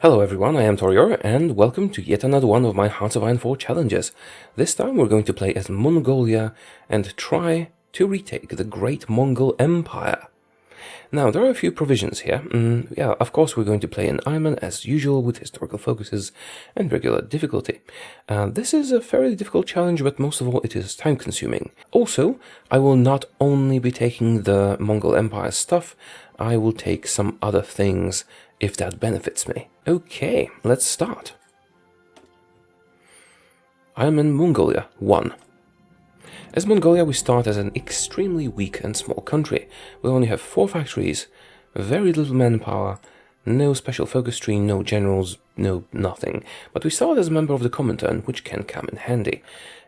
Hello everyone, I am Taureor, and welcome to yet another one of my Hearts of Iron 4 challenges. This time we're going to play as Mongolia and try to retake the Great Mongol Empire. Now, there are a few provisions here. Yeah, of course we're going to play an Ironman as usual with historical focuses and regular difficulty. This is a fairly difficult challenge, but most of all it is time consuming. Also, I will not only be taking the Mongol Empire stuff, I will take some other things if that benefits me. Okay, let's start. I'm in Mongolia 1. As Mongolia, we start as an extremely weak and small country. We only have 4 factories, very little manpower, no special focus tree, no generals, no nothing. But we start as a member of the Comintern, which can come in handy.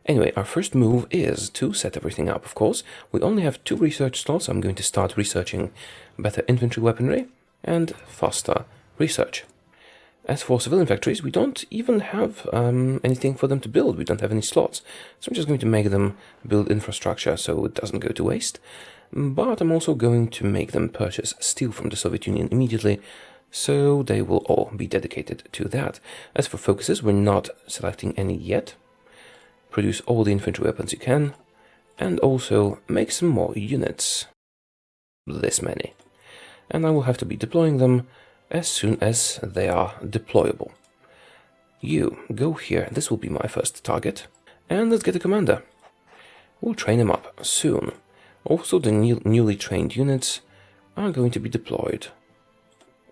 Anyway, our first move is to set everything up, of course. We only have 2 research slots. I'm going to start researching better infantry weaponry and faster research. As for civilian factories, we don't even have anything for them to build. We don't have any slots. So I'm just going to make them build infrastructure so it doesn't go to waste. But I'm also going to make them purchase steel from the Soviet Union immediately, so they will all be dedicated to that. As for focuses, we're not selecting any yet. Produce all the infantry weapons you can, and also make some more units. This many. And I will have to be deploying them as soon as they are deployable. You, go here, this will be my first target, and let's get a commander. We'll train him up soon. Also, the newly trained units are going to be deployed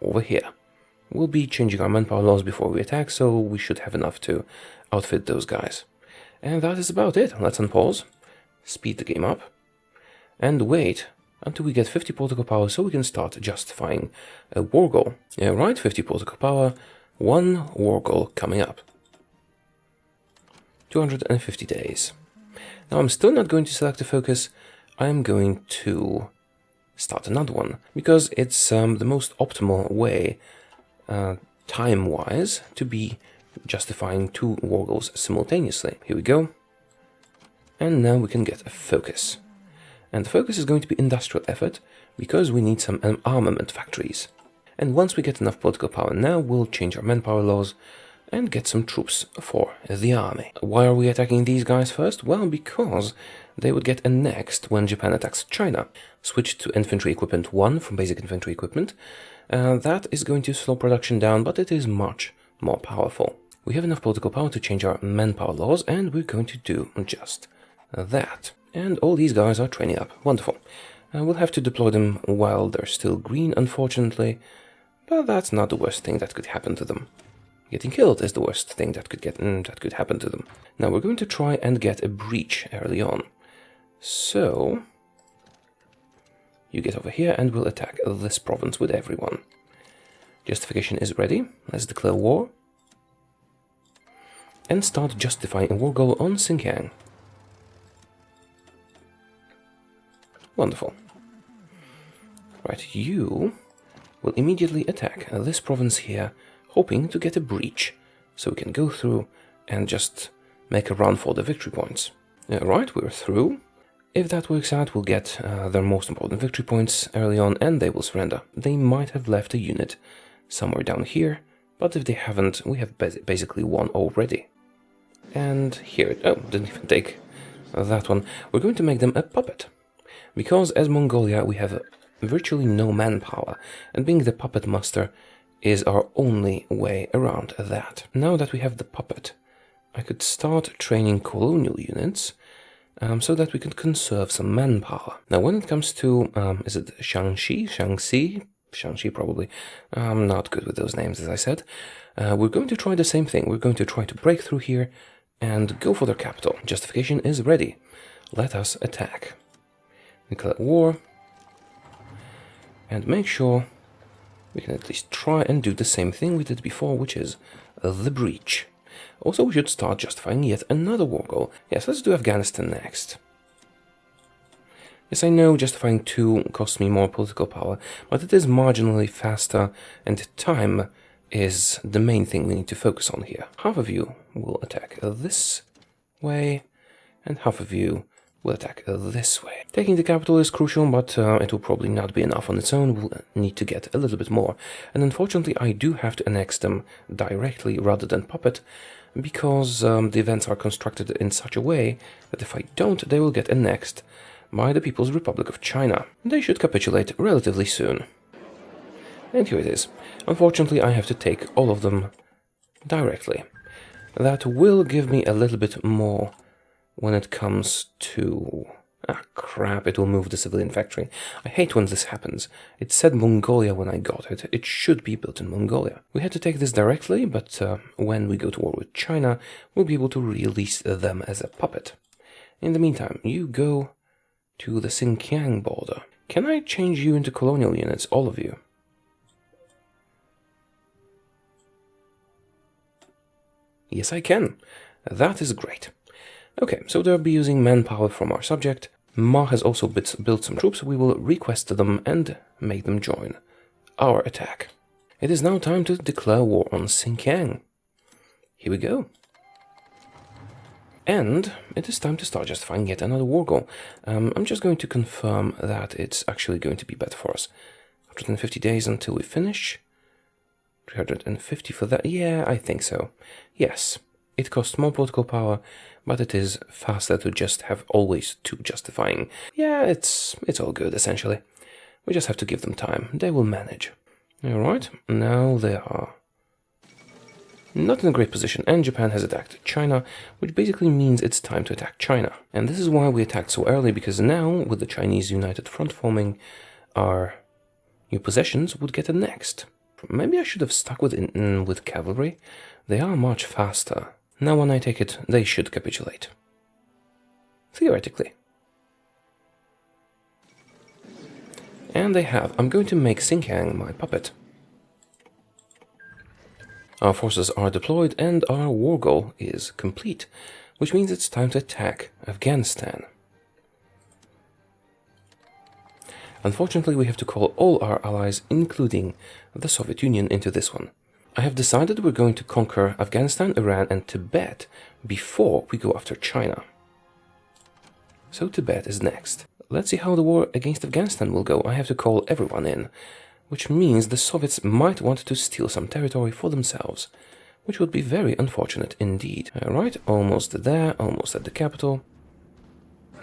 over here. We'll be changing our manpower laws before we attack, so we should have enough to outfit those guys. And that is about it. Let's unpause, speed the game up, and wait until we get 50 political power so we can start justifying a war goal. Yeah, right, 50 political power, 1 war goal coming up. 250 days. Now I'm still not going to select a focus, I'm going to start another one, because it's the most optimal way, time-wise, to be justifying 2 war goals simultaneously. Here we go. And now we can get a focus. And the focus is going to be industrial effort, because we need some armament factories. And once we get enough political power now, we'll change our manpower laws and get some troops for the army. Why are we attacking these guys first? Well, because they would get annexed when Japan attacks China. Switch to infantry equipment 1 from basic infantry equipment. That is going to slow production down, but it is much more powerful. We have enough political power to change our manpower laws, and we're going to do just that. And all these guys are training up. Wonderful. We'll have to deploy them while they're still green, unfortunately, but that's not the worst thing that could happen to them. Getting killed is the worst thing that could happen to them. Now we're going to try and get a breach early on. So you get over here and we'll attack this province with everyone. Justification is ready. Let's declare war and start justifying a war goal on Xinjiang. Wonderful. Right, you will immediately attack this province here, hoping to get a breach, so we can go through and just make a run for the victory points. Right, we're through. If that works out, we'll get their most important victory points early on, and they will surrender. They might have left a unit somewhere down here, but if they haven't, we have basically won already. And here, didn't even take that one. We're going to make them a puppet. Because as Mongolia we have virtually no manpower, and being the puppet master is our only way around that. Now that we have the puppet, I could start training colonial units so that we can conserve some manpower. Now when it comes to, is it Shaanxi probably. I'm not good with those names, as I said. We're going to try the same thing. We're going to try to break through here and go for their capital. Justification is ready. Let us attack. Declare war, and make sure we can at least try and do the same thing we did before, which is the breach. Also, we should start justifying yet another war goal. Yes, let's do Afghanistan next. Yes, I know justifying 2 costs me more political power, but it is marginally faster, and time is the main thing we need to focus on here. Half of you will attack this way, and half of you will attack this way. Taking the capital is crucial, but it will probably not be enough on its own. We'll need to get a little bit more. And unfortunately, I do have to annex them directly rather than puppet, because the events are constructed in such a way that if I don't, they will get annexed by the People's Republic of China. They should capitulate relatively soon. And here it is. Unfortunately, I have to take all of them directly. That will give me a little bit more when it comes to... Ah, crap, it will move the civilian factory. I hate when this happens. It said Mongolia when I got it. It should be built in Mongolia. We had to take this directly, but when we go to war with China, we'll be able to release them as a puppet. In the meantime, you go to the Xinjiang border. Can I change you into colonial units, all of you? Yes, I can. That is great. Okay, so they'll be using manpower from our subject. Ma has also built some troops. We will request them and make them join our attack. It is now time to declare war on Xinjiang. Here we go. And it is time to start justifying yet another war goal. I'm just going to confirm that it's actually going to be better for us. 150 days until we finish. 350 for that. Yeah, I think so. Yes, it costs more political power, but it is faster to just have always two justifying. Yeah, it's all good, essentially. We just have to give them time. They will manage. Alright, now they are not in a great position, and Japan has attacked China, which basically means it's time to attack China. And this is why we attacked so early, because now, with the Chinese United Front forming, our new possessions would get annexed. Maybe I should have stuck with cavalry. They are much faster. Now when I take it, they should capitulate. Theoretically. And they have. I'm going to make Xinjiang my puppet. Our forces are deployed and our war goal is complete, which means it's time to attack Afghanistan. Unfortunately, we have to call all our allies, including the Soviet Union, into this one. I have decided we're going to conquer Afghanistan, Iran, and Tibet before we go after China. So Tibet is next. Let's see how the war against Afghanistan will go. I have to call everyone in, which means the Soviets might want to steal some territory for themselves, which would be very unfortunate indeed. Alright, almost there, almost at the capital.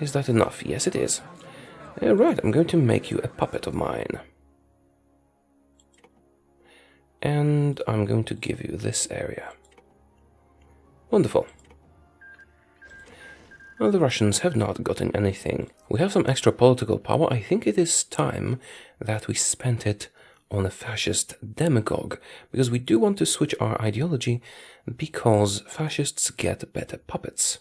Is that enough? Yes, it is. Right, I'm going to make you a puppet of mine. And I'm going to give you this area. Wonderful. Well, the Russians have not gotten anything. We have some extra political power. I think it is time that we spent it on a fascist demagogue, because we do want to switch our ideology, because fascists get better puppets.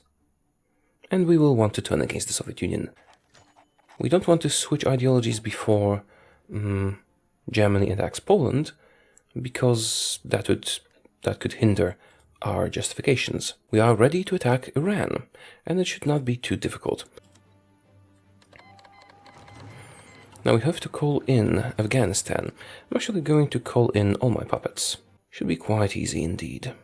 And we will want to turn against the Soviet Union. We don't want to switch ideologies before Germany attacks Poland, because that could hinder our justifications. We are ready to attack Iran, and it should not be too difficult. Now we have to call in Afghanistan. I'm actually going to call in all my puppets. Should be quite easy indeed.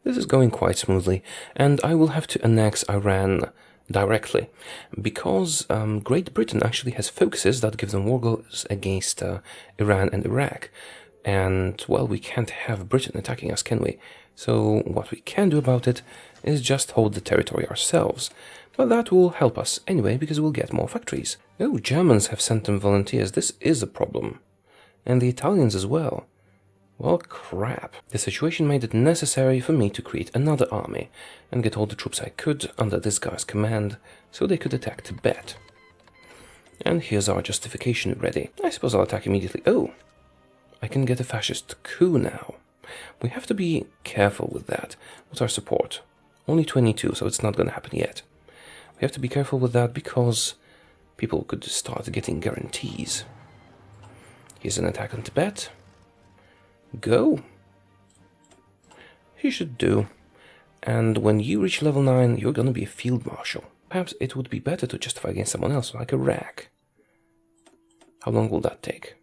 This is going quite smoothly, and I will have to annex Iran directly, because Great Britain actually has focuses that give them war goals against Iran and Iraq. And, well, we can't have Britain attacking us, can we? So what we can do about it is just hold the territory ourselves. But that will help us anyway, because we'll get more factories. Oh, Germans have sent them volunteers. This is a problem. And the Italians as well. Well, crap. The situation made it necessary for me to create another army and get all the troops I could under this guy's command so they could attack Tibet. And here's our justification ready. I suppose I'll attack immediately. Oh, I can get a fascist coup now. We have to be careful with that. What's our support? Only 22, so it's not going to happen yet. We have to be careful with that because people could start getting guarantees. Here's an attack on Tibet. Go. He should do. And when you reach level 9, you're going to be a field marshal. Perhaps it would be better to justify against someone else, like Iraq. How long will that take?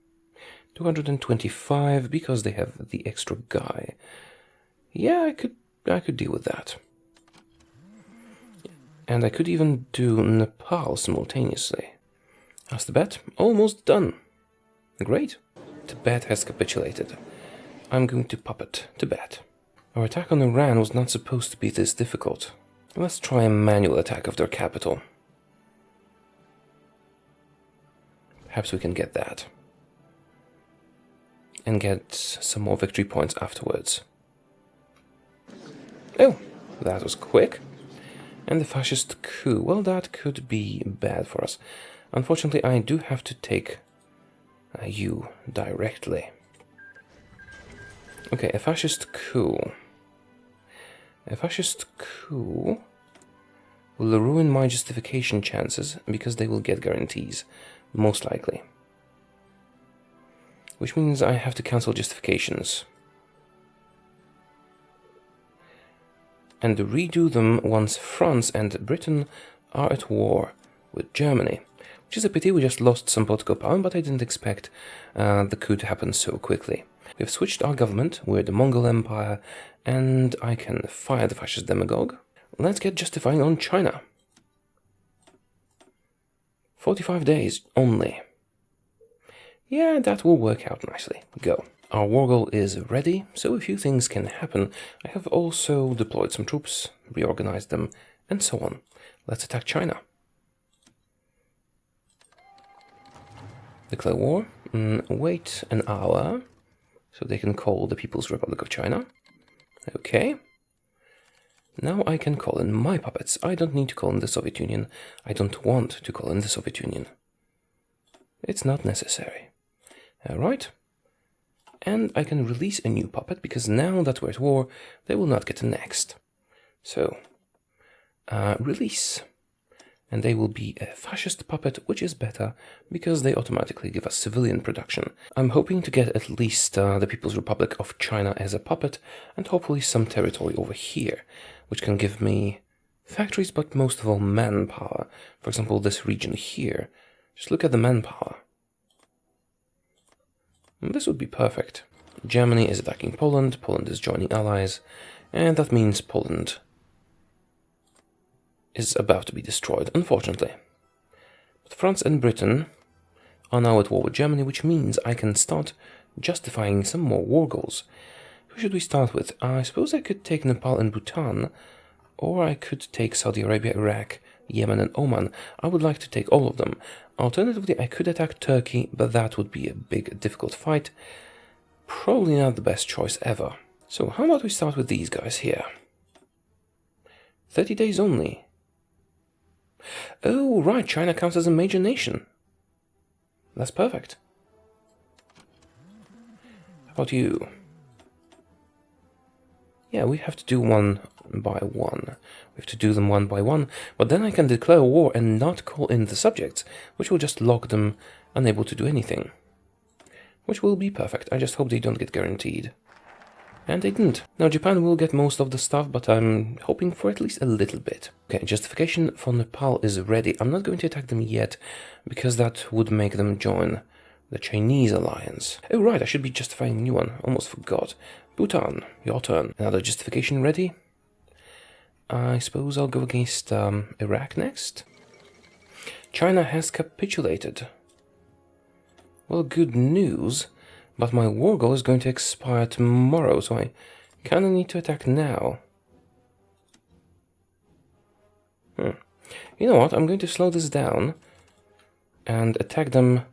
225, because they have the extra guy. Yeah, I could deal with that. And I could even do Nepal simultaneously. How's Tibet? Almost done. Great. Tibet has capitulated. I'm going to puppet Tibet. Our attack on Iran was not supposed to be this difficult. Let's try a manual attack of their capital. Perhaps we can get that. And get some more victory points afterwards. Oh, that was quick. And the fascist coup. Well, that could be bad for us. Unfortunately, I do have to take you directly. Okay, a fascist coup. A fascist coup will ruin my justification chances because they will get guarantees, most likely. Which means I have to cancel justifications. And redo them once France and Britain are at war with Germany. Which is a pity, we just lost some political power, but I didn't expect the coup to happen so quickly. We've switched our government, we're the Mongol Empire, and I can fire the fascist demagogue. Let's get justifying on China. 45 days only. Yeah, that will work out nicely. Go. Our war goal is ready, so a few things can happen. I have also deployed some troops, reorganized them, and so on. Let's attack China. Declare war. Wait an hour, so they can call the People's Republic of China. Okay. Now I can call in my puppets. I don't need to call in the Soviet Union. I don't want to call in the Soviet Union. It's not necessary. Alright. And I can release a new puppet, because now that we're at war, they will not get annexed. So, release. And they will be a fascist puppet, which is better, because they automatically give us civilian production. I'm hoping to get at least the People's Republic of China as a puppet, and hopefully some territory over here, which can give me factories, but most of all manpower. For example, this region here. Just look at the manpower. This would be perfect. Germany is attacking Poland, Poland is joining allies, and that means Poland is about to be destroyed, unfortunately. But France and Britain are now at war with Germany, which means I can start justifying some more war goals. Who should we start with? I suppose I could take Nepal and Bhutan, or I could take Saudi Arabia, Iraq, Yemen and Oman. I would like to take all of them. Alternatively, I could attack Turkey, but that would be a big, difficult fight. Probably not the best choice ever. So how about we start with these guys here? 30 days only. Oh, right, China counts as a major nation. That's perfect. How about you? Yeah, we have to do one by one. We have to do them one by one, but then I can declare war and not call in the subjects, which will just lock them unable to do anything. Which will be perfect. I just hope they don't get guaranteed. And they didn't. Now Japan will get most of the stuff, but I'm hoping for at least a little bit. Okay, justification for Nepal is ready. I'm not going to attack them yet, because that would make them join the Chinese alliance. Oh right, I should be justifying a new one. Almost forgot. Bhutan, your turn. Another justification ready? I suppose I'll go against Iraq next. China has capitulated. Well, good news. But my war goal is going to expire tomorrow, so I kinda need to attack now. You know what, I'm going to slow this down and attack them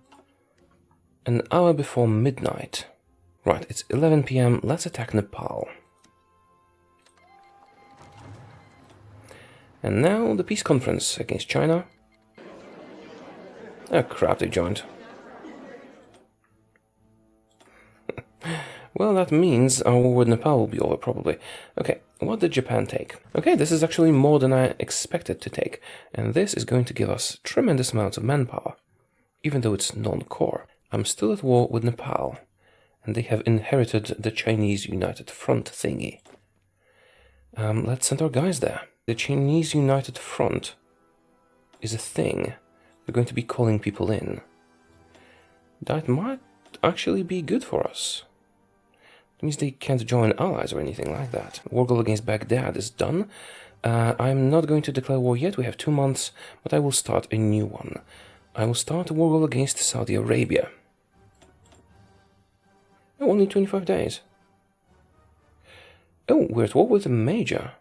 an hour before midnight. Right, it's 11 PM, let's attack Nepal. And now the peace conference against China. Oh crap, they joined. Well, that means our war with Nepal will be over, probably. Okay, what did Japan take? Okay, this is actually more than I expected to take, and this is going to give us tremendous amounts of manpower, even though it's non-core. I'm still at war with Nepal, and they have inherited the Chinese United Front thingy. Let's send our guys there. The Chinese United Front is a thing. We're going to be calling people in. That might actually be good for us. It means they can't join allies or anything like that. War goal against Baghdad is done. I'm not going to declare war yet, we have 2 months, but I will start a new one. I will start a war goal against Saudi Arabia. Oh, only 25 days. Oh, we're at war with a major.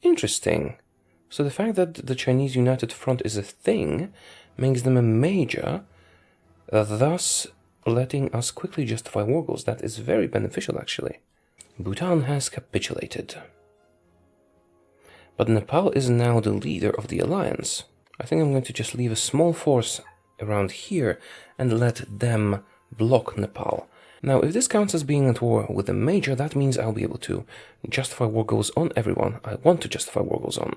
Interesting. So the fact that the Chinese United Front is a thing makes them a major, thus letting us quickly justify war goals. That is very beneficial, actually. Bhutan has capitulated. But Nepal is now the leader of the alliance. I think I'm going to just leave a small force around here and let them block Nepal. Now, if this counts as being at war with a major, that means I'll be able to justify war goals on everyone I want to justify war goals on.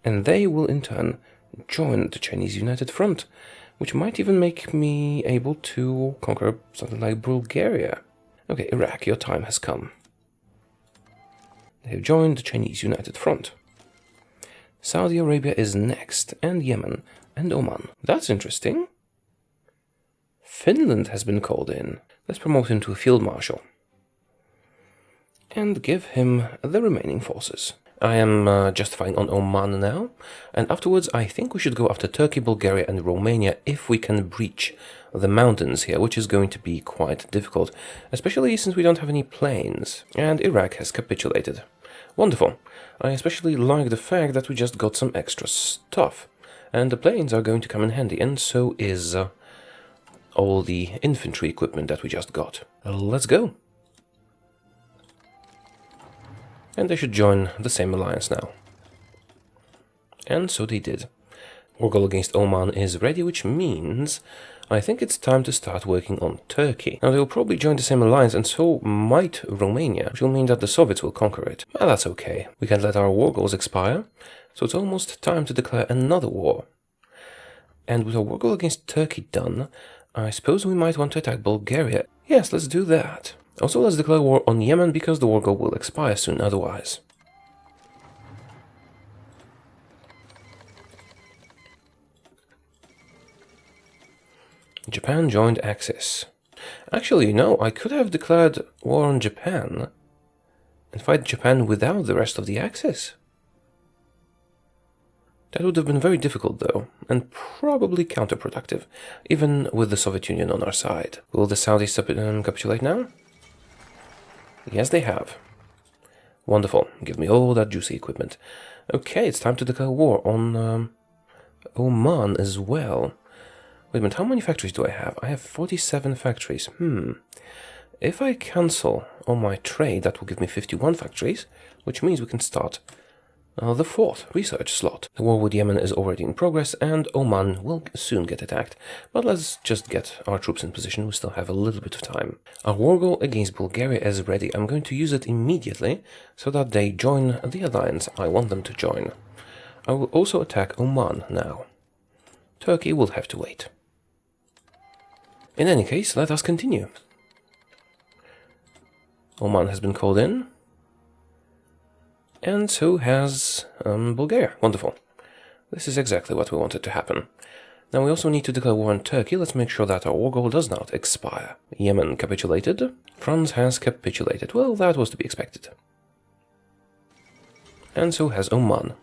And they will in turn join the Chinese United Front, which might even make me able to conquer something like Bulgaria. Okay, Iraq, your time has come. They have joined the Chinese United Front. Saudi Arabia is next, and Yemen, and Oman. That's interesting. Finland has been called in. Let's promote him to a field marshal. And give him the remaining forces. I am justifying on Oman now, and afterwards I think we should go after Turkey, Bulgaria and Romania if we can breach the mountains here, which is going to be quite difficult, especially since we don't have any plains, and Iraq has capitulated. Wonderful. I especially like the fact that we just got some extra stuff, and the planes are going to come in handy, and so is all the infantry equipment that we just got. Let's go. And they should join the same alliance now. And so they did. War goal against Oman is ready, which means I think it's time to start working on Turkey. Now, they will probably join the same alliance, and so might Romania, which will mean that the Soviets will conquer it. Well, that's okay. We can let our war goals expire, so it's almost time to declare another war. And with our war goal against Turkey done, I suppose we might want to attack Bulgaria. Yes, let's do that. Also, let's declare war on Yemen, because the war goal will expire soon otherwise. Japan joined Axis. Actually, no, I could have declared war on Japan and fight Japan without the rest of the Axis. That would have been very difficult, though, and probably counterproductive, even with the Soviet Union on our side. Will the Saudis capitulate now? Yes, they have. Wonderful. Give me all that juicy equipment. Okay, it's time to declare war on Oman as well. Wait a minute, how many factories do I have? I have 47 factories. If I cancel all my trade, that will give me 51 factories, which means we can start the 4th research slot. The war with Yemen is already in progress, and Oman will soon get attacked. But let's just get our troops in position. We still have a little bit of time. Our war goal against Bulgaria is ready. I'm going to use it immediately so that they join the alliance I want them to join. I will also attack Oman now. Turkey will have to wait. In any case, let us continue. Oman has been called in. And so has Bulgaria. Wonderful. This is exactly what we wanted to happen. Now we also need to declare war on Turkey. Let's make sure that our war goal does not expire. Yemen capitulated. France has capitulated. Well, that was to be expected. And so has Oman.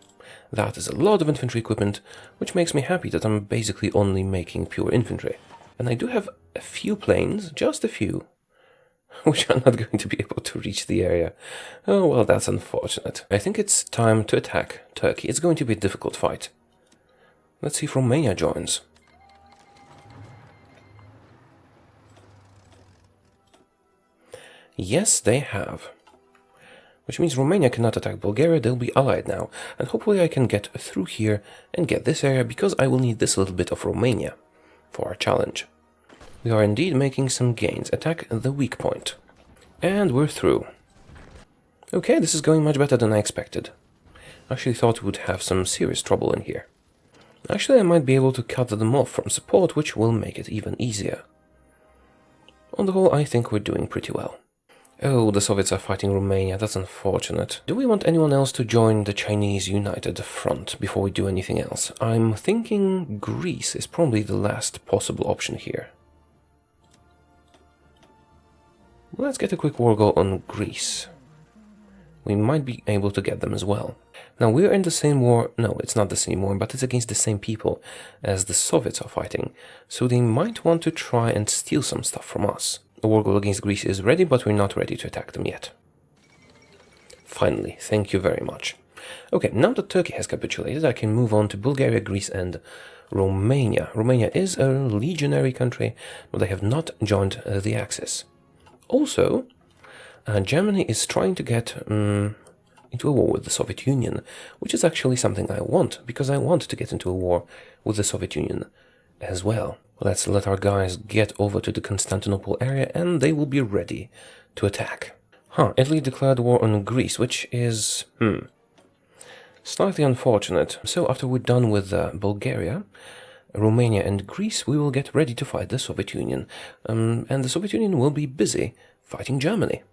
That is a lot of infantry equipment, which makes me happy that I'm basically only making pure infantry. And I do have a few planes, just a few, which are not going to be able to reach the area. Oh, well, that's unfortunate. I think it's time to attack Turkey. It's going to be a difficult fight. Let's see if Romania joins. Yes, they have. Which means Romania cannot attack Bulgaria. They'll be allied now. And hopefully I can get through here and get this area, because I will need this little bit of Romania for our challenge. We are indeed making some gains. Attack the weak point. And we're through. Okay, this is going much better than I expected. I actually thought we would have some serious trouble in here. Actually, I might be able to cut them off from support, which will make it even easier. On the whole, I think we're doing pretty well. Oh, the Soviets are fighting Romania. That's unfortunate. Do we want anyone else to join the Chinese United Front before we do anything else? I'm thinking Greece is probably the last possible option here. Let's get a quick war goal on Greece. we might be able to get them as well. Now, we're in the same war. No, it's not the same war, but it's against the same people as the Soviets are fighting. So they might want to try and steal some stuff from us. The war goal against Greece is ready, but we're not ready to attack them yet. Finally, thank you very much. Okay, now that Turkey has capitulated, I can move on to Bulgaria, Greece, and Romania. Romania is a legionary country, but they have not joined the Axis. Also, Germany is trying to get into a war with the Soviet Union, which is actually something I want, because I want to get into a war with the Soviet Union as well. Let's let our guys get over to the Constantinople area, and they will be ready to attack. Italy declared war on Greece, which is, slightly unfortunate. So after we're done with Bulgaria, Romania and Greece, we will get ready to fight the Soviet Union. And the Soviet Union will be busy fighting Germany.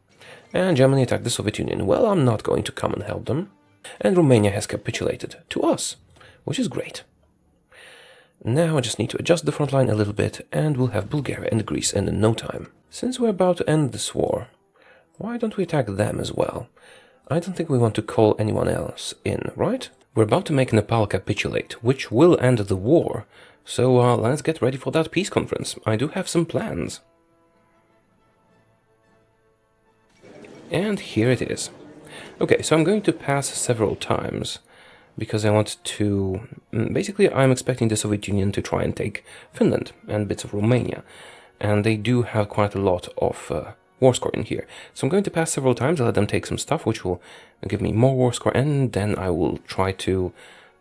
And Germany attacked the Soviet Union. Well, I'm not going to come and help them. And Romania has capitulated to us, which is great. Now I just need to adjust the front line a little bit, and we'll have Bulgaria and Greece in no time. Since we're about to end this war, why don't we attack them as well? I don't think we want to call anyone else in, right? We're about to make Nepal capitulate, which will end the war. So let's get ready for that peace conference. I do have some plans. And here it is. Okay, so I'm going to pass several times, because I want to... Basically, I'm expecting the Soviet Union to try and take Finland and bits of Romania. And they do have quite a lot of war score in here. So I'm going to pass several times, let them take some stuff, which will give me more war score, and then I will try to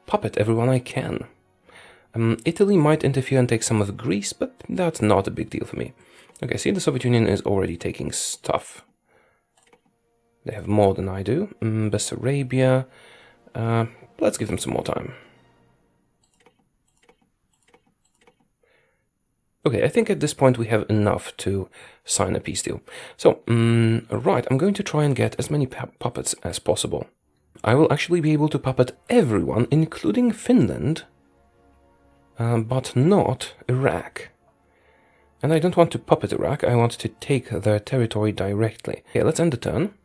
puppet everyone I can. Italy might interfere and take some of Greece, but that's not a big deal for me. Okay, see, the Soviet Union is already taking stuff. They have more than I do. Bessarabia. Let's give them some more time. Okay, I think at this point we have enough to sign a peace deal. So, right, I'm going to try and get as many puppets as possible. I will actually be able to puppet everyone, including Finland, but not Iraq. And I don't want to puppet Iraq, I want to take their territory directly. Okay, let's end the turn.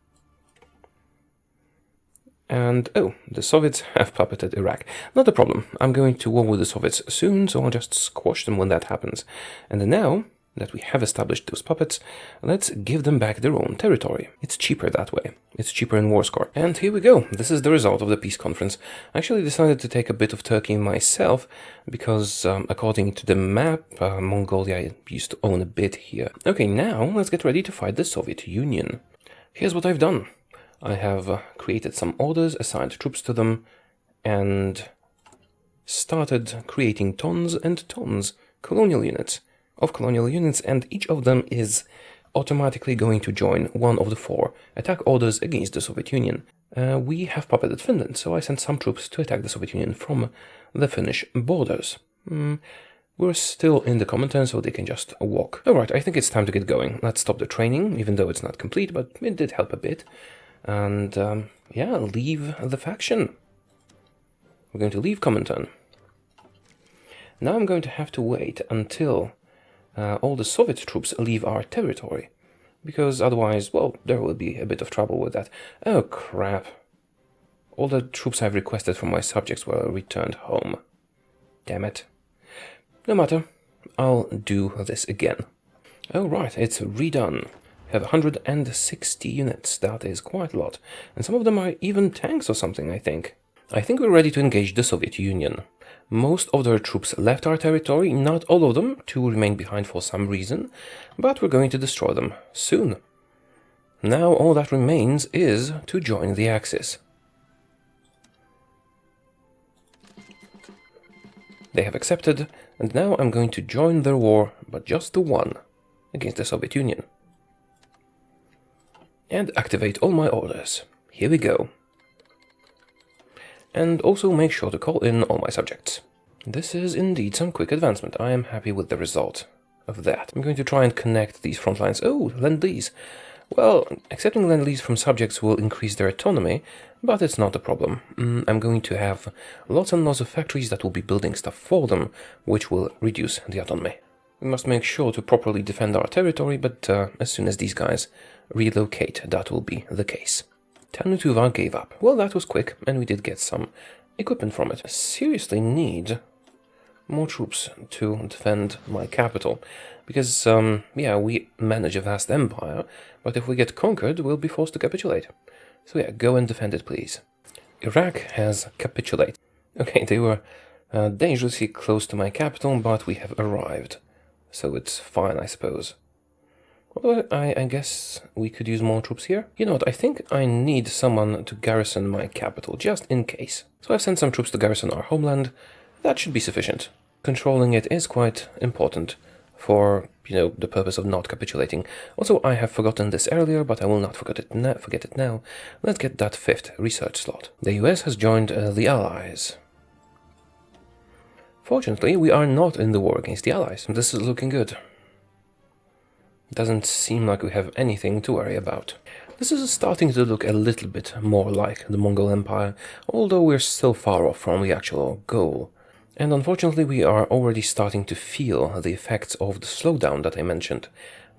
And, oh, the Soviets have puppeted Iraq. Not a problem. I'm going to war with the Soviets soon, so I'll just squash them when that happens. And now that we have established those puppets, let's give them back their own territory. It's cheaper that way. It's cheaper in war score. And here we go. This is the result of the peace conference. I actually decided to take a bit of Turkey myself, because according to the map, Mongolia used to own a bit here. Okay, now let's get ready to fight the Soviet Union. Here's what I've done. I have created some orders, assigned troops to them, and started creating tons and tons colonial units, and each of them is automatically going to join one of the 4 attack orders against the Soviet Union. We have puppeted Finland, so I sent some troops to attack the Soviet Union from the Finnish borders. We're still in the Comintern, so they can just walk. Alright, I think it's time to get going. Let's stop the training, even though it's not complete, but it did help a bit. And, yeah, leave the faction. We're going to leave Comintern. Now I'm going to have to wait until all the Soviet troops leave our territory. Because otherwise, well, there will be a bit of trouble with that. Oh, crap. All the troops I've requested from my subjects were returned home. Damn it. No matter. I'll do this again. Oh, right, it's redone. Have 160 units, that is quite a lot. And some of them are even tanks or something, I think. I think we're ready to engage the Soviet Union. Most of their troops left our territory, not all of them, 2 remain behind for some reason, but we're going to destroy them soon. Now all that remains is to join the Axis. They have accepted, and now I'm going to join their war, but just the one, against the Soviet Union. And activate all my orders. Here we go. And also make sure to call in all my subjects. This is indeed some quick advancement. I am happy with the result of that. I'm going to try and connect these front lines. Oh, Lend-Lease. Well, accepting Lend-Lease from subjects will increase their autonomy, but it's not a problem. I'm going to have lots and lots of factories that will be building stuff for them, which will reduce the autonomy. We must make sure to properly defend our territory, but as soon as these guys relocate, that will be the case. Tanutuva gave up. Well, that was quick, and we did get some equipment from it. I seriously need more troops to defend my capital, because, yeah, we manage a vast empire, but if we get conquered, we'll be forced to capitulate. So yeah, go and defend it, please. Iraq has capitulated. Okay, they were dangerously close to my capital, but we have arrived. So it's fine, I suppose. Although I guess we could use more troops here. You know what, I think I need someone to garrison my capital, just in case. So I've sent some troops to garrison our homeland. That should be sufficient. Controlling it is quite important for, you know, the purpose of not capitulating. Also, I have forgotten this earlier, but I will not forget it now. Let's get that 5th research slot. The US has joined the Allies. Fortunately, we are not in the war against the Allies. This is looking good. Doesn't seem like we have anything to worry about. This is starting to look a little bit more like the Mongol Empire, although we're still far off from the actual goal. And unfortunately, we are already starting to feel the effects of the slowdown that I mentioned.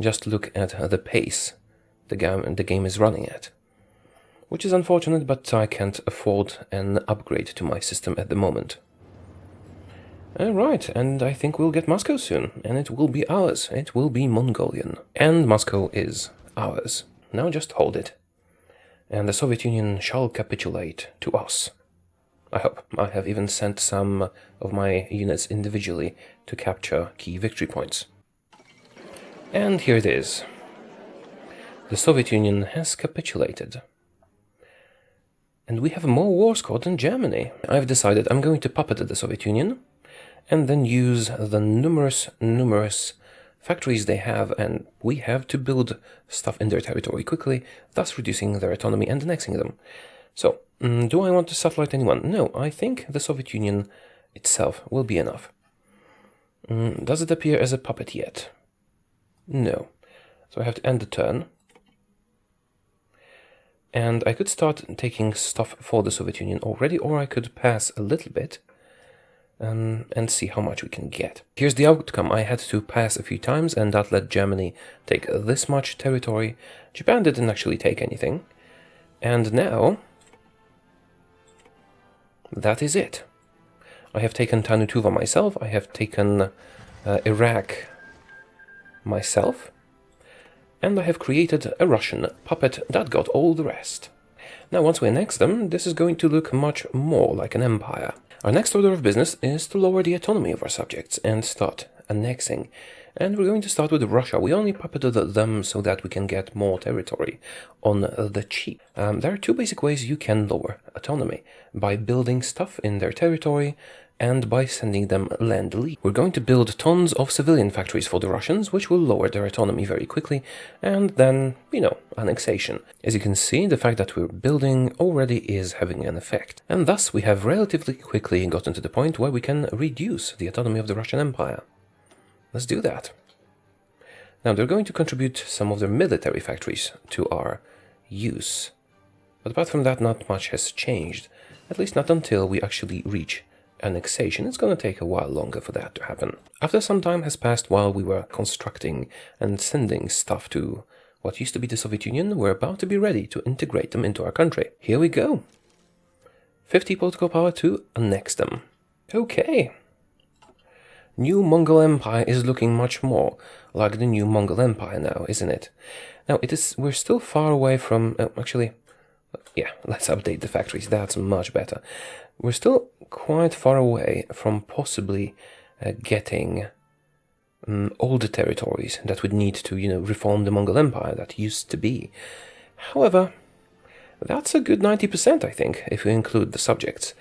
Just look at the pace the game is running at. Which is unfortunate, but I can't afford an upgrade to my system at the moment. Right, and I think we'll get Moscow soon, and it will be ours. It will be Mongolian. And Moscow is ours. Now just hold it. And the Soviet Union shall capitulate to us. I hope. I have even sent some of my units individually to capture key victory points. And here it is. The Soviet Union has capitulated. And we have more war score than Germany. I've decided I'm going to puppet the Soviet Union, and then use the numerous factories they have, and we have to build stuff in their territory quickly, thus reducing their autonomy and annexing them. So, do I want to satellite anyone? No, I think the Soviet Union itself will be enough. Does it appear as a puppet yet? No. So I have to end the turn. And I could start taking stuff for the Soviet Union already, or I could pass a little bit and see how much we can get. Here's the outcome. I had to pass a few times, and that let Germany take this much territory. Japan didn't actually take anything. And now, that is it. I have taken Tanutuva myself. I have taken Iraq myself. And I have created a Russian puppet that got all the rest. Now, once we annex them, this is going to look much more like an empire. Our next order of business is to lower the autonomy of our subjects and start annexing. And we're going to start with Russia. We only puppeted them so that we can get more territory on the cheap. There are two basic ways you can lower autonomy: by building stuff in their territory and by sending them land lease. We're going to build tons of civilian factories for the Russians, which will lower their autonomy very quickly, and then, you know, annexation. As you can see, the fact that we're building already is having an effect. And thus we have relatively quickly gotten to the point where we can reduce the autonomy of the Russian Empire. Let's do that. Now, they're going to contribute some of their military factories to our use. But apart from that, not much has changed. At least not until we actually reach annexation. It's going to take a while longer for that to happen. After some time has passed while we were constructing and sending stuff to what used to be the Soviet Union, we're about to be ready to integrate them into our country. Here we go. 50 political power to annex them. Okay. New Mongol Empire is looking much more like the new Mongol Empire now, isn't it? Now, we're still far away from... yeah, let's update the factories. That's much better. We're still quite far away from possibly getting all the territories that would need to, reform the Mongol Empire that used to be. However, that's a good 90%, I think, if we include the subjects.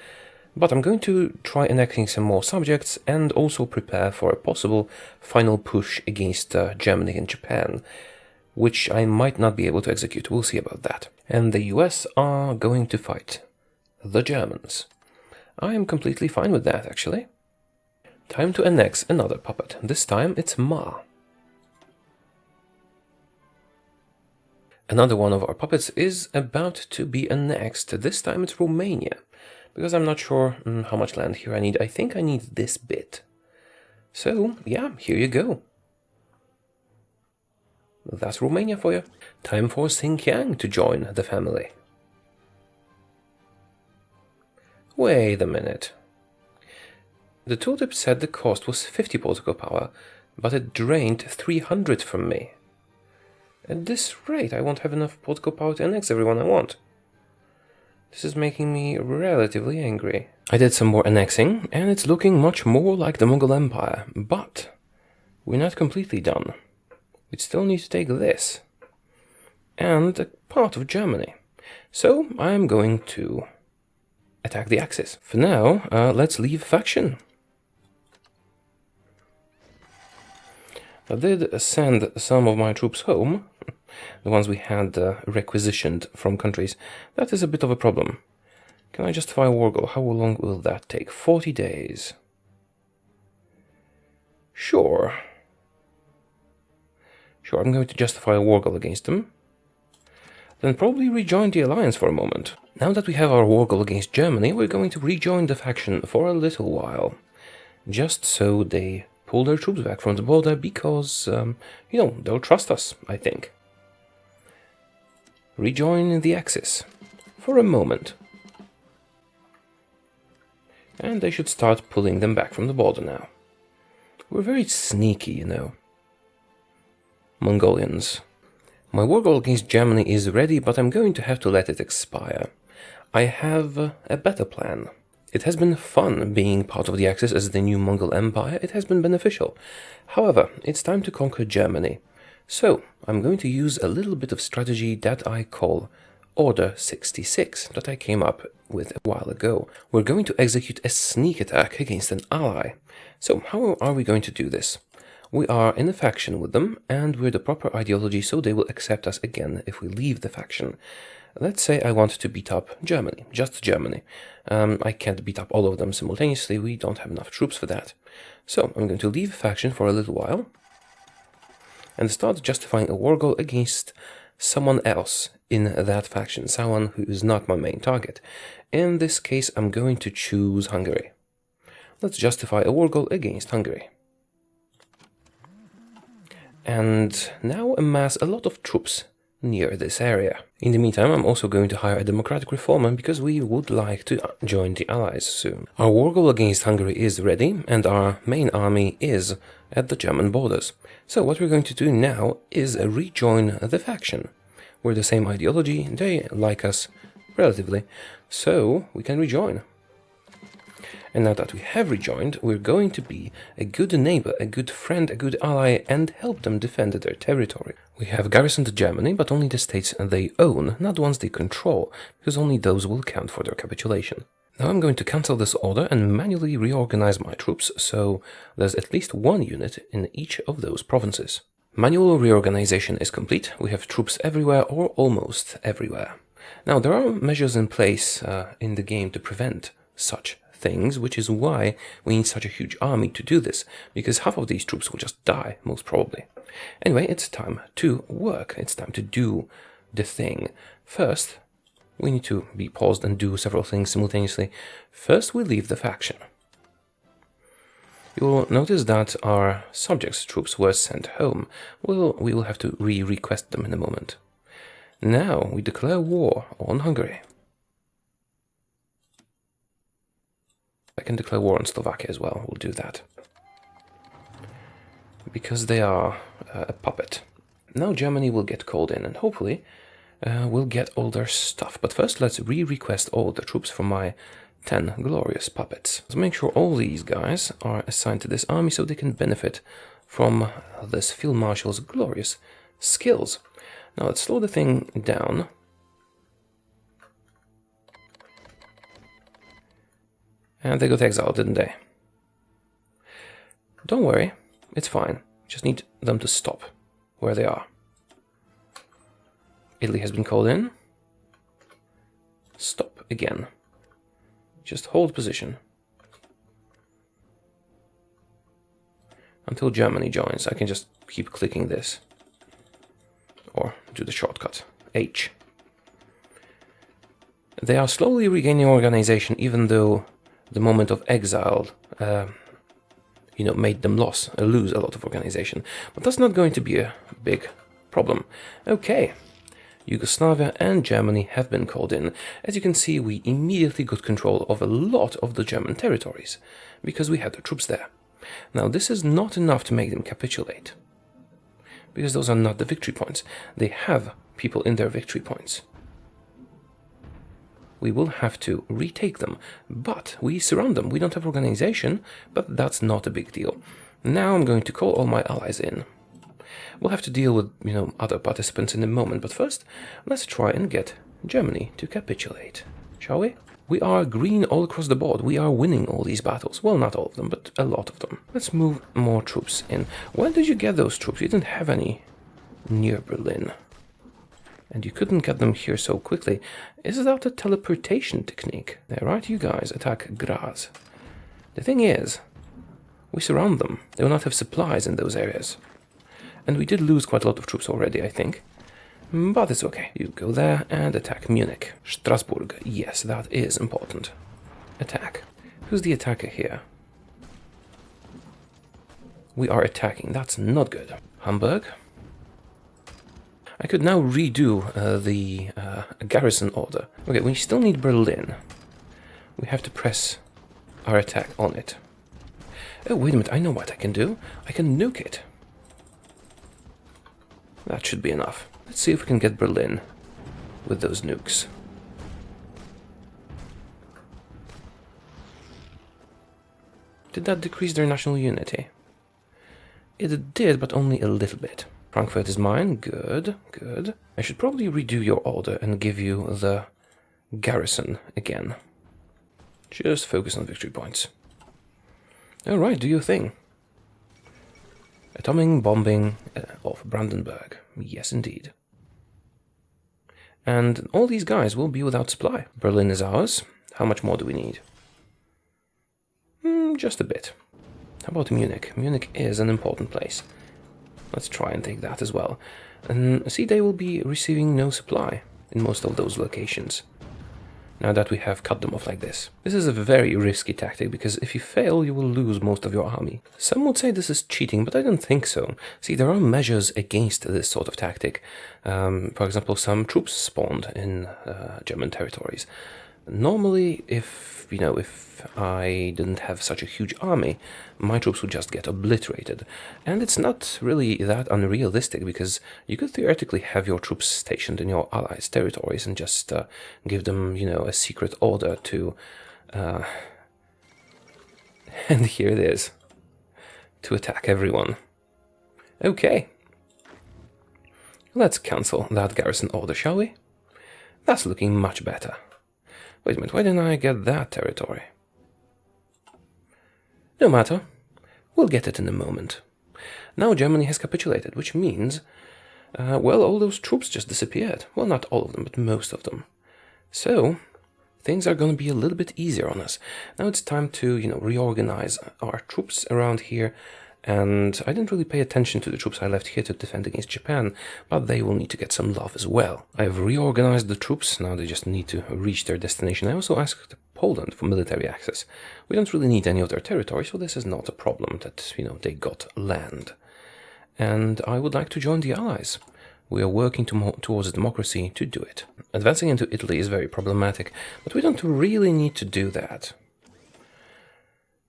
But I'm going to try annexing some more subjects and also prepare for a possible final push against Germany and Japan, which I might not be able to execute. We'll see about that. And the US are going to fight the Germans. I am completely fine with that, actually. Time to annex another puppet. This time it's Ma. Another one of our puppets is about to be annexed. This time it's Romania, because I'm not sure how much land here I need. I think I need this bit. So, yeah, here you go. That's Romania for you. Time for Xinjiang to join the family. Wait a minute. The tooltip said the cost was 50 political power, but it drained 300 from me. At this rate, I won't have enough political power to annex everyone I want. This is making me relatively angry. I did some more annexing, and it's looking much more like the Mongol Empire, but we're not completely done. We still need to take this, and a part of Germany. So I'm going to attack the Axis. For now, let's leave faction. I did send some of my troops home, the ones we had requisitioned from countries. That is a bit of a problem. Can I justify a war goal? How long will that take? 40 days. Sure. Sure, I'm going to justify a war goal against them. Then probably rejoin the alliance for a moment. Now that we have our war goal against Germany, we're going to rejoin the faction for a little while. Just so they pull their troops back from the border because, they'll trust us, I think. Rejoin the Axis for a moment. And they should start pulling them back from the border now. We're very sneaky, you know. Mongolians. My war goal against Germany is ready, but I'm going to have to let it expire. I have a better plan. It has been fun being part of the Axis as the new Mongol Empire. It has been beneficial. However, it's time to conquer Germany. So, I'm going to use a little bit of strategy that I call Order 66, that I came up with a while ago. We're going to execute a sneak attack against an ally. So, how are we going to do this? We are in a faction with them, and we're the proper ideology, so they will accept us again if we leave the faction. Let's say I want to beat up Germany, just Germany. I can't beat up all of them simultaneously, we don't have enough troops for that. So I'm going to leave faction for a little while and start justifying a war goal against someone else in that faction, someone who is not my main target. In this case, I'm going to choose Hungary. Let's justify a war goal against Hungary. And now amass a lot of troops near this area. In the meantime, I'm also going to hire a democratic reformer because we would like to join the Allies soon. Our war goal against Hungary is ready, and our main army is at the German borders. So what we're going to do now is rejoin the faction. We're the same ideology, they like us relatively, so we can rejoin. And now that we have rejoined, we're going to be a good neighbor, a good friend, a good ally, and help them defend their territory. We have garrisoned Germany, but only the states they own, not the ones they control, because only those will count for their capitulation. Now I'm going to cancel this order and manually reorganize my troops, so there's at least one unit in each of those provinces. Manual reorganization is complete. We have troops everywhere or almost everywhere. Now there are measures in place in the game to prevent such things, which is why we need such a huge army to do this, because half of these troops will just die, most probably. Anyway, it's time to work. It's time to do the thing. First, we need to be paused and do several things simultaneously. First, we leave the faction. You will notice that our subjects' troops were sent home. Well, we will have to re-request them in a moment. Now, we declare war on Hungary. I can declare war on Slovakia as well, we'll do that. Because they are a puppet. Now Germany will get called in and hopefully we'll get all their stuff. But first let's re-request all the troops from my 10 glorious puppets. Let's make sure all these guys are assigned to this army so they can benefit from this field marshal's glorious skills. Now let's slow the thing down. And they got exiled, didn't they? Don't worry, it's fine. Just need them to stop where they are. Italy has been called in. Stop again. Just hold position. Until Germany joins, I can just keep clicking this. Or do the shortcut, H. They are slowly regaining organization, even though the moment of exile, made them lose a lot of organization. But that's not going to be a big problem. Okay, Yugoslavia and Germany have been called in. As you can see, we immediately got control of a lot of the German territories, because we had the troops there. Now, this is not enough to make them capitulate, because those are not the victory points. They have people in their victory points. We will have to retake them, but we surround them. We don't have organization, but that's not a big deal. Now I'm going to call all my allies in. We'll have to deal with, other participants in a moment, but first, let's try and get Germany to capitulate, shall we? We are green all across the board. We are winning all these battles. Well, not all of them, but a lot of them. Let's move more troops in. Where did you get those troops? You didn't have any near Berlin. And you couldn't get them here so quickly. Is that a teleportation technique? There, right, you guys, attack Graz. The thing is, we surround them. They will not have supplies in those areas. And we did lose quite a lot of troops already, I think. But it's okay. You go there and attack Munich. Strasbourg. Yes, that is important. Attack. Who's the attacker here? We are attacking. That's not good. Hamburg. I could now redo the garrison order. Okay, we still need Berlin. We have to press our attack on it. Oh, wait a minute. I know what I can do. I can nuke it. That should be enough. Let's see if we can get Berlin with those nukes. Did that decrease their national unity? It did, but only a little bit. Frankfurt is mine. Good, good. I should probably redo your order and give you the garrison again. Just focus on victory points. Alright, do your thing. Atomic bombing of Brandenburg. Yes, indeed. And all these guys will be without supply. Berlin is ours. How much more do we need? Just a bit. How about Munich? Munich is an important place. Let's try and take that as well. And see, they will be receiving no supply in most of those locations, now that we have cut them off like this. This is a very risky tactic, because if you fail, you will lose most of your army. Some would say this is cheating, but I don't think so. See, there are measures against this sort of tactic. For example, some troops spawned in German territories. Normally, if I didn't have such a huge army, my troops would just get obliterated. And it's not really that unrealistic, because you could theoretically have your troops stationed in your allies' territories and just give them, a secret order to... and here it is. To attack everyone. Okay. Let's cancel that garrison order, shall we? That's looking much better. Wait a minute, why didn't I get that territory? No matter. We'll get it in a moment. Now Germany has capitulated, which means, well, all those troops just disappeared. Well, not all of them, but most of them. So, things are going to be a little bit easier on us. Now it's time to, reorganize our troops around here. And I didn't really pay attention to the troops I left here to defend against Japan, but they will need to get some love as well. I've reorganized the troops, now they just need to reach their destination. I also asked Poland for military access. We don't really need any of their territory, so this is not a problem that, they got land. And I would like to join the Allies. We are working towards democracy to do it. Advancing into Italy is very problematic, but we don't really need to do that.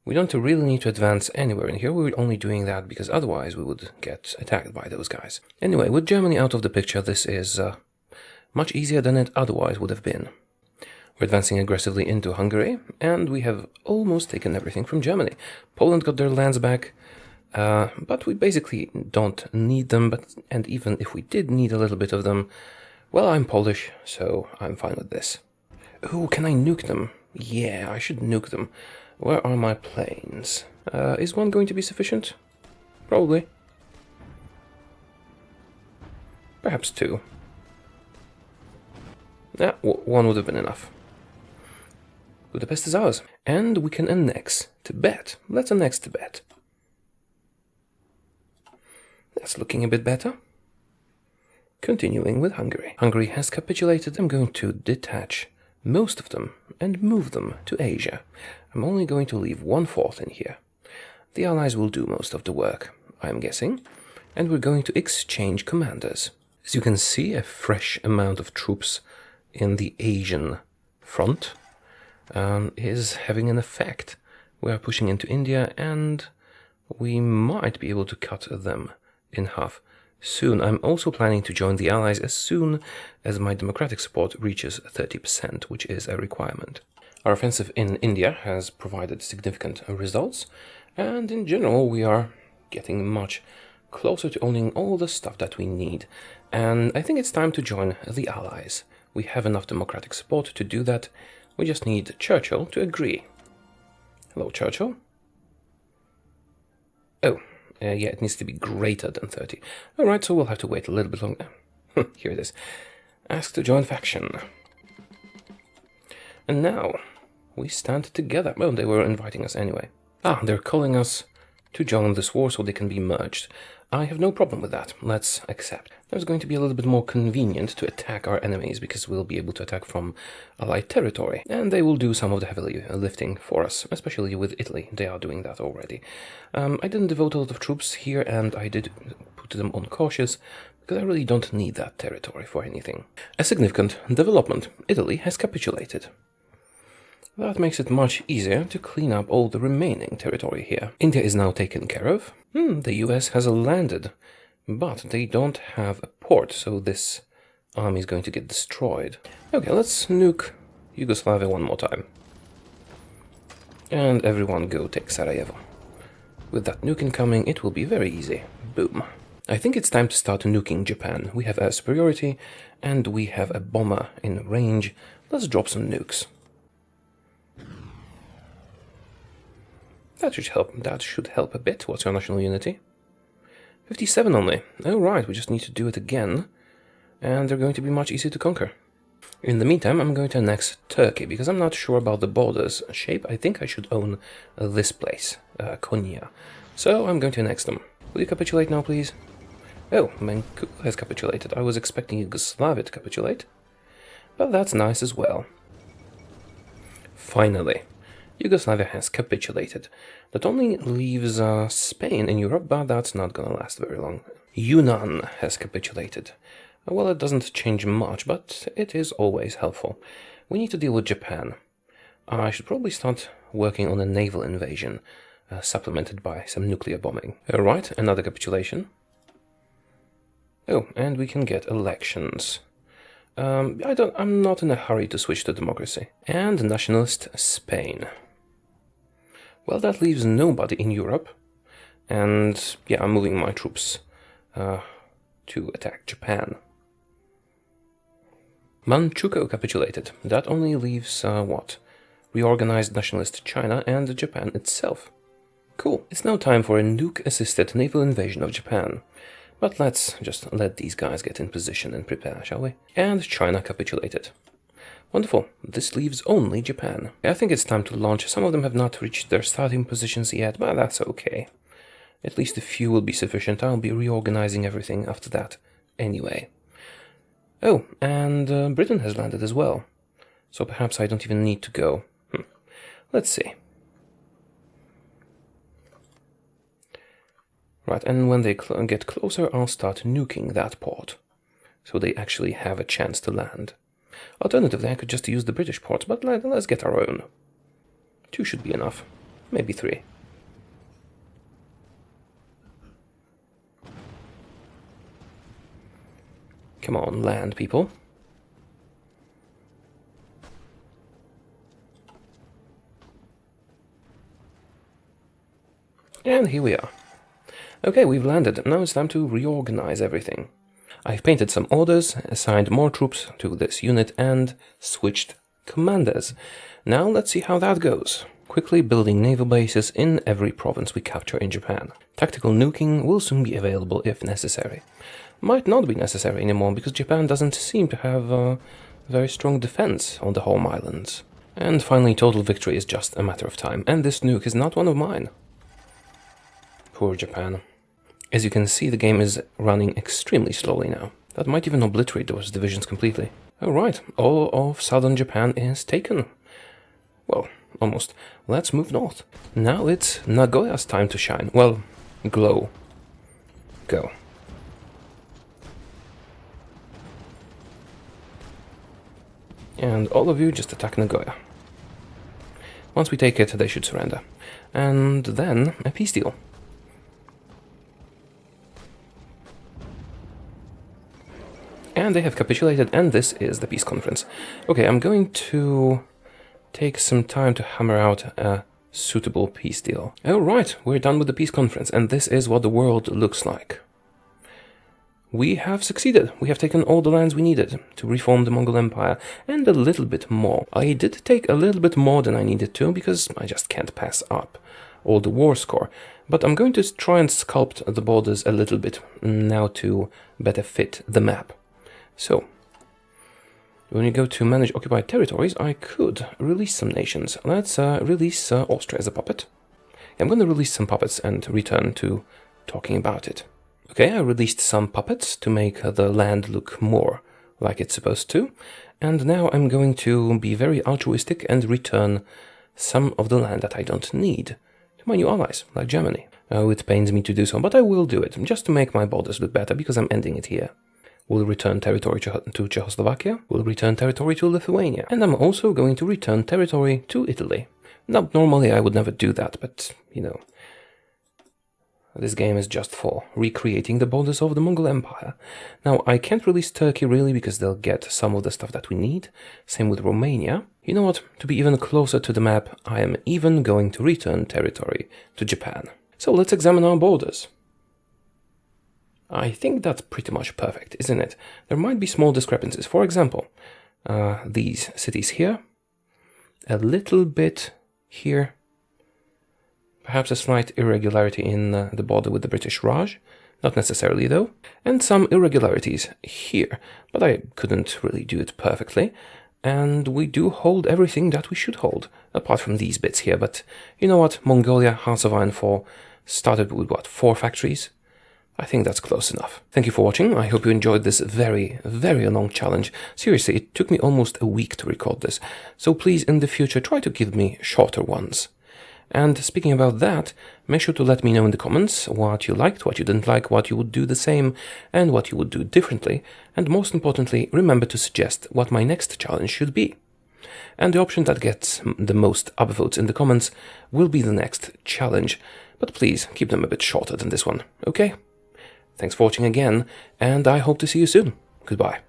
We don't really need to advance anywhere in here. We're only doing that because otherwise we would get attacked by those guys. Anyway, with Germany out of the picture, this is much easier than it otherwise would have been. We're advancing aggressively into Hungary, and we have almost taken everything from Germany. Poland got their lands back, but we basically don't need them. And even if we did need a little bit of them, well, I'm Polish, so I'm fine with this. Oh, can I nuke them? Yeah, I should nuke them. Where are my planes? Is one going to be sufficient? Probably. Perhaps two. Yeah, one would have been enough. Budapest is ours. And we can annex Tibet. Let's annex Tibet. That's looking a bit better. Continuing with Hungary. Hungary has capitulated. I'm going to detach most of them and move them to Asia. I'm only going to leave 1/4 in here. The Allies will do most of the work, I'm guessing, and we're going to exchange commanders. As you can see, a fresh amount of troops in the Asian front is having an effect. We are pushing into India, and we might be able to cut them in half soon. I'm also planning to join the Allies as soon as my democratic support reaches 30%, which is a requirement. Our offensive in India has provided significant results, and in general we are getting much closer to owning all the stuff that we need. And I think it's time to join the Allies. We have enough democratic support to do that. We just need Churchill to agree. Hello, Churchill. Oh, yeah, it needs to be greater than 30. Alright, so we'll have to wait a little bit longer. Here it is. Ask to join faction. And now, we stand together. Oh, they were inviting us anyway. Ah, they're calling us to join this war so they can be merged. I have no problem with that. Let's accept. There's going to be a little bit more convenient to attack our enemies because we'll be able to attack from Allied territory, and they will do some of the heavy lifting for us, especially with Italy. They are doing that already. I didn't devote a lot of troops here, and I did put them on cautious because I really don't need that territory for anything. A significant development. Italy has capitulated. That makes it much easier to clean up all the remaining territory here. India is now taken care of. The US has landed, but they don't have a port, so this army is going to get destroyed. Okay, let's nuke Yugoslavia one more time. And everyone go take Sarajevo. With that nuke incoming, it will be very easy. Boom. I think it's time to start nuking Japan. We have air superiority, and we have a bomber in range. Let's drop some nukes. That should help a bit. What's your national unity? 57 only. Oh right, we just need to do it again. And they're going to be much easier to conquer. In the meantime, I'm going to annex Turkey, because I'm not sure about the borders shape. I think I should own this place, Konya. So I'm going to annex them. Will you capitulate now, please? Oh, Manchu has capitulated. I was expecting Yugoslavia to capitulate. But that's nice as well. Finally. Yugoslavia has capitulated. That only leaves Spain in Europe, but that's not gonna last very long. Yunnan has capitulated. Well, it doesn't change much, but it is always helpful. We need to deal with Japan. I should probably start working on a naval invasion, supplemented by some nuclear bombing. Alright, another capitulation. Oh, and we can get elections. I'm not in a hurry to switch to democracy. And nationalist Spain. Well, that leaves nobody in Europe. And yeah, I'm moving my troops to attack Japan. Manchukuo capitulated. That only leaves, what? Reorganized nationalist China and Japan itself. Cool. It's now time for a nuke-assisted naval invasion of Japan. But let's just let these guys get in position and prepare, shall we? And China capitulated. Wonderful. This leaves only Japan. I think it's time to launch. Some of them have not reached their starting positions yet, but that's okay. At least a few will be sufficient. I'll be reorganizing everything after that anyway. Oh, and Britain has landed as well. So perhaps I don't even need to go. Let's see. Right, and when they get closer, I'll start nuking that port. So they actually have a chance to land. Alternatively, I could just use the British ports, but let's get our own. 2 should be enough. Maybe 3. Come on, land, people. And here we are. Okay, we've landed. Now it's time to reorganize everything. I've painted some orders, assigned more troops to this unit, and switched commanders. Now let's see how that goes. Quickly building naval bases in every province we capture in Japan. Tactical nuking will soon be available if necessary. Might not be necessary anymore because Japan doesn't seem to have a very strong defense on the home islands. And finally, total victory is just a matter of time, and this nuke is not one of mine. Poor Japan. As you can see, the game is running extremely slowly now. That might even obliterate those divisions completely. Alright, all of southern Japan is taken. Well, almost. Let's move north. Now it's Nagoya's time to shine. Well, glow. Go. And all of you just attack Nagoya. Once we take it, they should surrender. And then a peace deal. And they have capitulated, and this is the peace conference. Okay, I'm going to take some time to hammer out a suitable peace deal. Alright, we're done with the peace conference, and this is what the world looks like. We have succeeded. We have taken all the lands we needed to reform the Mongol Empire, and a little bit more. I did take a little bit more than I needed to, because I just can't pass up all the war score. But I'm going to try and sculpt the borders a little bit now to better fit the map. So, when you go to manage occupied territories, I could release some nations. Let's release Austria as a puppet. I'm going to release some puppets and return to talking about it. Okay, I released some puppets to make the land look more like it's supposed to. And now I'm going to be very altruistic and return some of the land that I don't need to my new allies, like Germany. It pains me to do so, but I will do it, just to make my borders look better, because I'm ending it here. We'll return territory to Czechoslovakia, we'll return territory to Lithuania, and I'm also going to return territory to Italy. Now, normally I would never do that, but, you know, this game is just for recreating the borders of the Mongol Empire. Now, I can't release Turkey really, because they'll get some of the stuff that we need. Same with Romania. You know what? To be even closer to the map, I am even going to return territory to Japan. So let's examine our borders. I think that's pretty much perfect, isn't it? There might be small discrepancies. For example, these cities here, a little bit here, perhaps a slight irregularity in the border with the British Raj, not necessarily though, and some irregularities here, but I couldn't really do it perfectly. And we do hold everything that we should hold, apart from these bits here. But you know what? Mongolia, House of Iron 4, started with what, 4 factories? I think that's close enough. Thank you for watching. I hope you enjoyed this very, very long challenge. Seriously, it took me almost a week to record this. So please, in the future, try to give me shorter ones. And speaking about that, make sure to let me know in the comments what you liked, what you didn't like, what you would do the same, and what you would do differently. And most importantly, remember to suggest what my next challenge should be. And the option that gets the most upvotes in the comments will be the next challenge. But please, keep them a bit shorter than this one, okay? Thanks for watching again, and I hope to see you soon. Goodbye.